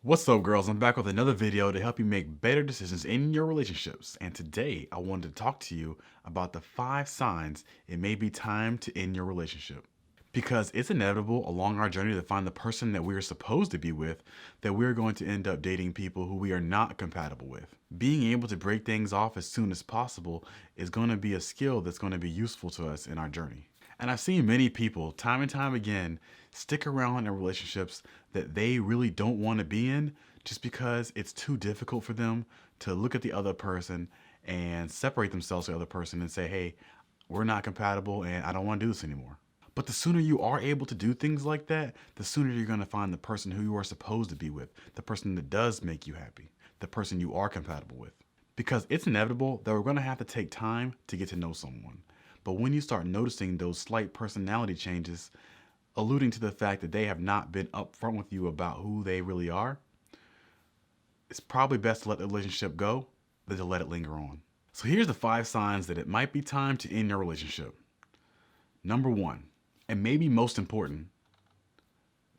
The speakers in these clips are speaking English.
What's up, girls? I'm back with another video to help you make better decisions in your relationships. And today I wanted to talk to you about the 5 signs it may be time to end your relationship. Because it's inevitable along our journey to find the person that we're supposed to be with that we're going to end up dating people who we are not compatible with. Being able to break things off as soon as possible is going to be a skill that's going to be useful to us in our journey. And I've seen many people, time and time again, stick around in relationships that they really don't want to be in just because it's too difficult for them to look at the other person and separate themselves from the other person and say, hey, we're not compatible and I don't want to do this anymore. But the sooner you are able to do things like that, the sooner you're going to find the person who you are supposed to be with, the person that does make you happy, the person you are compatible with. Because it's inevitable that we're going to have to take time to get to know someone. But when you start noticing those slight personality changes, alluding to the fact that they have not been upfront with you about who they really are, it's probably best to let the relationship go than to let it linger on. So here's the 5 signs that it might be time to end your relationship. Number 1, and maybe most important,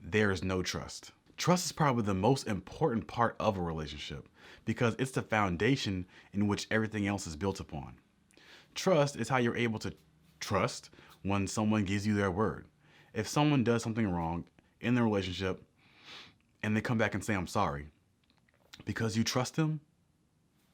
there is no trust. Trust is probably the most important part of a relationship because it's the foundation in which everything else is built upon. Trust is how you're able to trust when someone gives you their word. If someone does something wrong in the relationship and they come back and say, I'm sorry, because you trust them,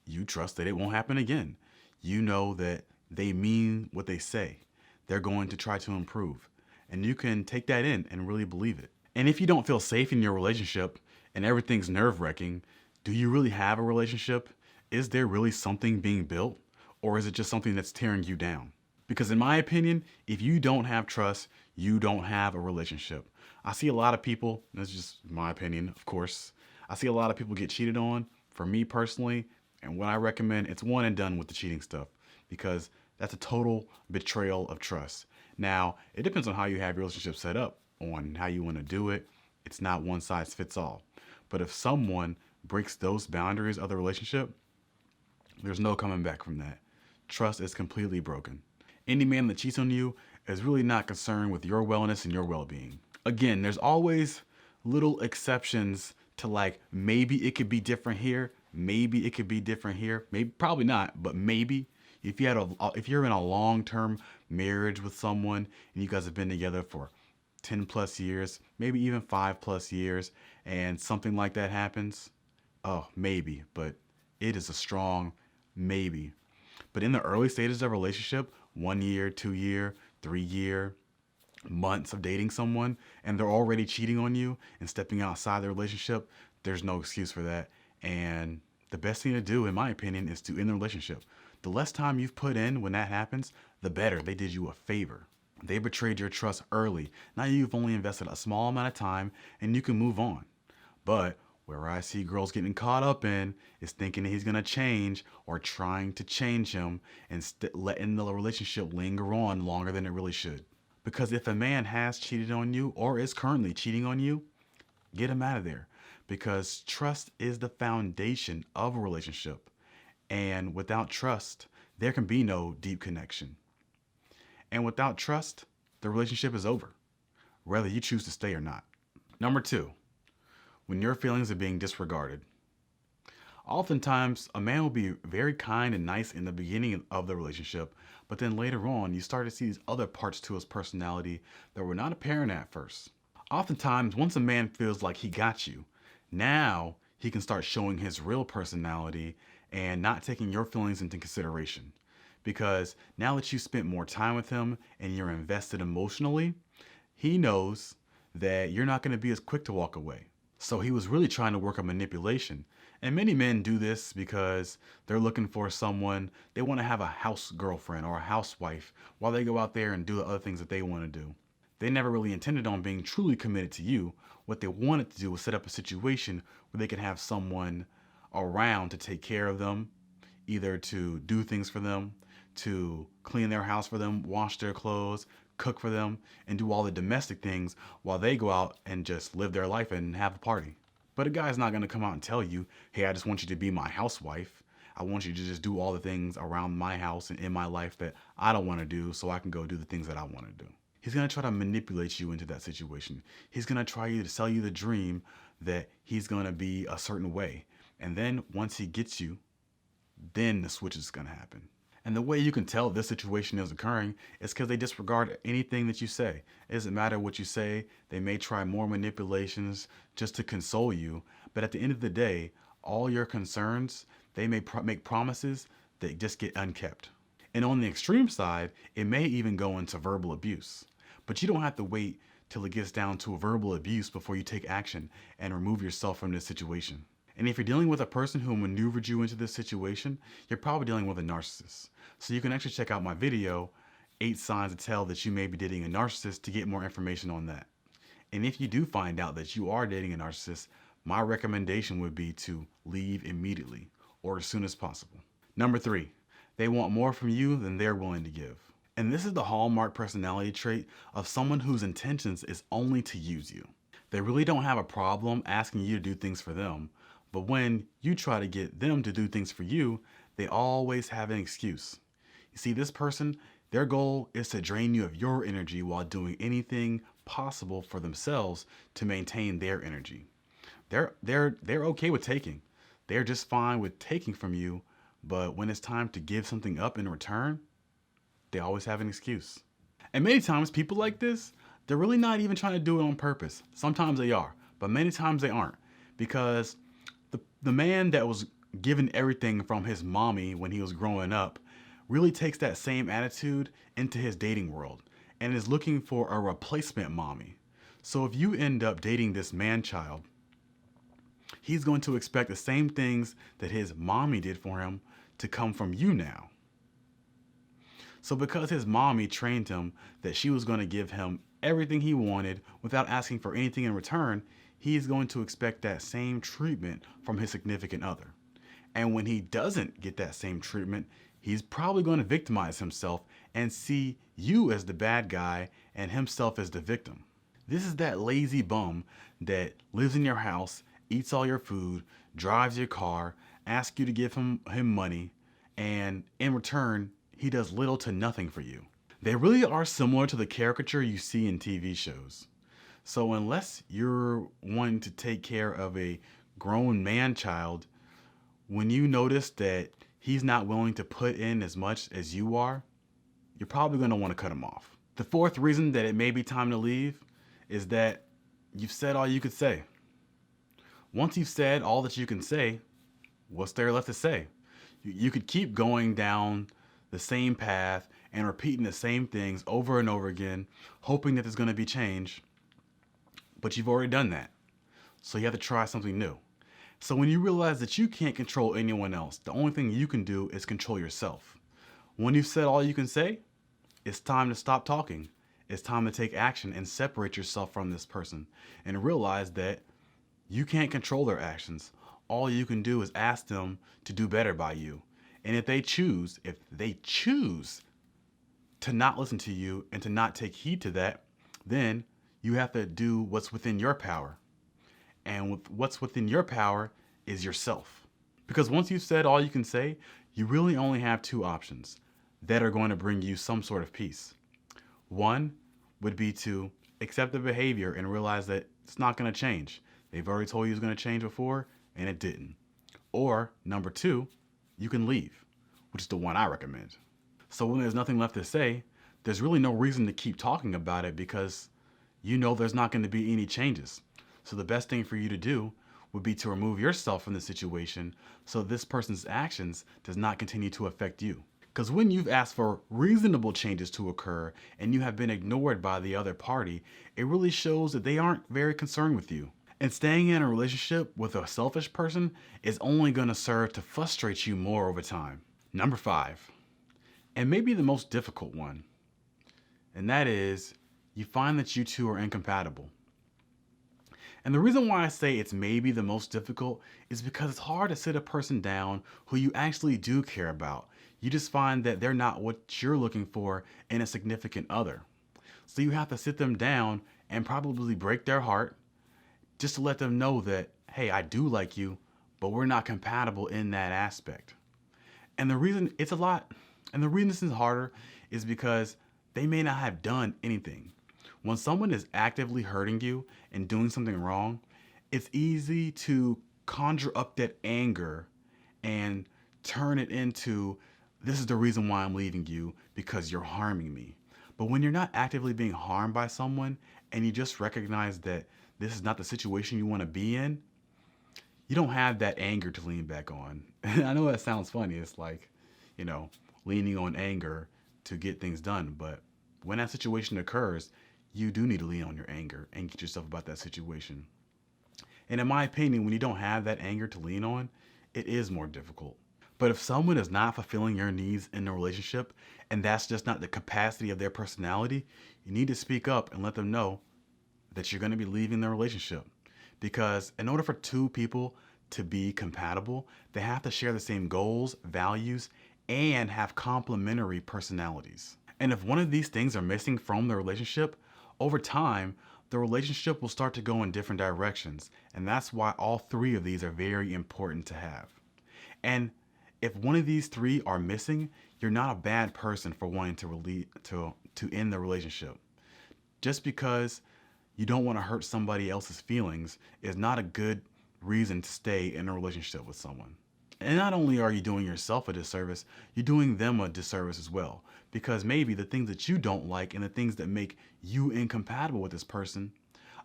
you trust that it won't happen again. You know that they mean what they say. They're going to try to improve. And you can take that in and really believe it. And if you don't feel safe in your relationship and everything's nerve-wracking, do you really have a relationship? Is there really something being built? Or is it just something that's tearing you down? Because in my opinion, if you don't have trust, you don't have a relationship. I see a lot of people, that's just my opinion, of course. I see a lot of people get cheated on. For me personally, and what I recommend, it's one and done with the cheating stuff because that's a total betrayal of trust. Now, it depends on how you have your relationship set up, on how you want to do it. It's not one size fits all. But if someone breaks those boundaries of the relationship, there's no coming back from that. Trust is completely broken. Any man that cheats on you is really not concerned with your wellness and your well-being. Again, there's always little exceptions to like maybe it could be different here, maybe it could be different here, maybe probably not, but maybe if you're in a long-term marriage with someone and you guys have been together for 10 plus years, maybe even 5 plus years, and something like that happens, oh, maybe, but it is a strong maybe. But in the early stages of a relationship, 1 year, 2 year, 3 year, months of dating someone, and they're already cheating on you and stepping outside the relationship, there's no excuse for that. And the best thing to do, in my opinion, is to end the relationship. The less time you've put in when that happens, the better. They did you a favor. They betrayed your trust early. Now you've only invested a small amount of time and you can move on. But where I see girls getting caught up in is thinking that he's going to change or trying to change him and letting the relationship linger on longer than it really should. Because if a man has cheated on you or is currently cheating on you, get him out of there. Because trust is the foundation of a relationship. And without trust, there can be no deep connection. And without trust, the relationship is over, whether you choose to stay or not. Number 2, when your feelings are being disregarded. Oftentimes, a man will be very kind and nice in the beginning of the relationship, but then later on, you start to see these other parts to his personality that were not apparent at first. Oftentimes, once a man feels like he got you, now he can start showing his real personality and not taking your feelings into consideration. Because now that you spent more time with him and you're invested emotionally, he knows that you're not going to be as quick to walk away. So he was really trying to work on manipulation. And many men do this because they're looking for someone, they want to have a house girlfriend or a housewife while they go out there and do the other things that they want to do. They never really intended on being truly committed to you. What they wanted to do was set up a situation where they could have someone around to take care of them, either to do things for them, to clean their house for them, wash their clothes, cook for them, and do all the domestic things while they go out and just live their life and have a party. But a guy's not going to come out and tell you, hey, I just want you to be my housewife. I want you to just do all the things around my house and in my life that I don't want to do so I can go do the things that I want to do. He's going to try to manipulate you into that situation. He's going to try to sell you the dream that he's going to be a certain way. And then once he gets you, then the switch is going to happen. And the way you can tell this situation is occurring is because they disregard anything that you say. It doesn't matter what you say. They may try more manipulations just to console you. But at the end of the day, all your concerns, they may make promises that just get unkept. And on the extreme side, it may even go into verbal abuse. But you don't have to wait till it gets down to a verbal abuse before you take action and remove yourself from this situation. And if you're dealing with a person who maneuvered you into this situation, you're probably dealing with a narcissist. So you can actually check out my video, 8 signs to tell that you may be dating a narcissist, to get more information on that. And if you do find out that you are dating a narcissist, my recommendation would be to leave immediately or as soon as possible. Number 3, they want more from you than they're willing to give. And this is the hallmark personality trait of someone whose intentions is only to use you. They really don't have a problem asking you to do things for them, but when you try to get them to do things for you, they always have an excuse. You see, this person, their goal is to drain you of your energy while doing anything possible for themselves to maintain their energy. They're okay with taking. They're just fine with taking from you, but when it's time to give something up in return, they always have an excuse. And many times people like this, they're really not even trying to do it on purpose. Sometimes they are, but many times they aren't, because the man that was given everything from his mommy when he was growing up really takes that same attitude into his dating world and is looking for a replacement mommy. So if you end up dating this man child, he's going to expect the same things that his mommy did for him to come from you now. So because his mommy trained him that she was going to give him everything he wanted without asking for anything in return, he's going to expect that same treatment from his significant other. And when he doesn't get that same treatment, he's probably going to victimize himself and see you as the bad guy and himself as the victim. This is that lazy bum that lives in your house, eats all your food, drives your car, asks you to give him money, and in return, he does little to nothing for you. They really are similar to the caricature you see in TV shows. So unless you're wanting to take care of a grown man child, when you notice that he's not willing to put in as much as you are, you're probably going to want to cut him off. The 4th reason that it may be time to leave is that you've said all you could say. Once you've said all that you can say, what's there left to say? You could keep going down the same path and repeating the same things over and over again, hoping that there's going to be change. But you've already done that. So you have to try something new. So when you realize that you can't control anyone else, the only thing you can do is control yourself. When you've said all you can say, it's time to stop talking. It's time to take action and separate yourself from this person and realize that you can't control their actions. All you can do is ask them to do better by you. And if they choose to not listen to you and to not take heed to that, then you have to do what's within your power. And what's within your power is yourself. Because once you've said all you can say, you really only have 2 options that are going to bring you some sort of peace. One would be to accept the behavior and realize that it's not going to change. They've already told you it's going to change before, and it didn't. Or number 2, you can leave, which is the one I recommend. So when there's nothing left to say, there's really no reason to keep talking about it because you know there's not going to be any changes. So the best thing for you to do would be to remove yourself from the situation so this person's actions does not continue to affect you. Because when you've asked for reasonable changes to occur and you have been ignored by the other party, it really shows that they aren't very concerned with you. And staying in a relationship with a selfish person is only going to serve to frustrate you more over time. Number 5, and maybe the most difficult one, and that is you find that you two are incompatible. And the reason why I say it's maybe the most difficult is because it's hard to sit a person down who you actually do care about. You just find that they're not what you're looking for in a significant other. So you have to sit them down and probably break their heart just to let them know that, hey, I do like you, but we're not compatible in that aspect. And the reason this is harder is because they may not have done anything. When someone is actively hurting you and doing something wrong, It's easy to conjure up that anger and turn it into, this is the reason why I'm leaving you, because you're harming me. But when you're not actively being harmed by someone and you just recognize that this is not the situation you want to be in, you don't have that anger to lean back on. I know that sounds funny. It's like, you know, leaning on anger to get things done. But when that situation occurs, you do need to lean on your anger and get yourself about that situation. And in my opinion, when you don't have that anger to lean on, it is more difficult. But if someone is not fulfilling your needs in a relationship and that's just not the capacity of their personality, you need to speak up and let them know that you're going to be leaving the relationship. Because in order for two people to be compatible, they have to share the same goals, values, and have complementary personalities. And if one of these things are missing from the relationship, over time, the relationship will start to go in different directions. And that's why all three of these are very important to have. And if one of these three are missing, you're not a bad person for wanting to end the relationship. Just because you don't want to hurt somebody else's feelings is not a good reason to stay in a relationship with someone. And not only are you doing yourself a disservice, you're doing them a disservice as well. Because maybe the things that you don't like and the things that make you incompatible with this person,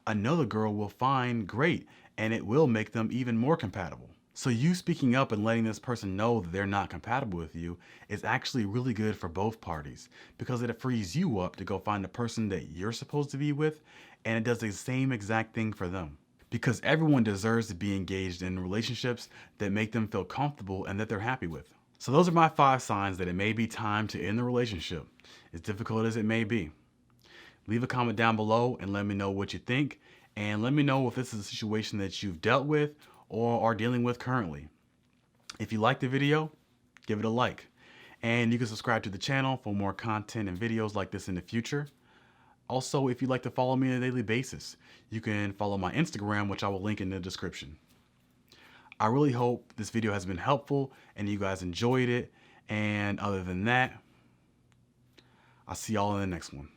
another girl will find great and it will make them even more compatible. So you speaking up and letting this person know that they're not compatible with you is actually really good for both parties, because it frees you up to go find the person that you're supposed to be with, and it does the same exact thing for them. Because everyone deserves to be engaged in relationships that make them feel comfortable and that they're happy with. So those are my 5 signs that it may be time to end the relationship, as difficult as it may be. Leave a comment down below and let me know what you think, and let me know if this is a situation that you've dealt with or are dealing with currently. If you liked the video, give it a like. And you can subscribe to the channel for more content and videos like this in the future. Also, if you'd like to follow me on a daily basis, you can follow my Instagram, which I will link in the description. I really hope this video has been helpful and you guys enjoyed it. And other than that, I'll see y'all in the next one.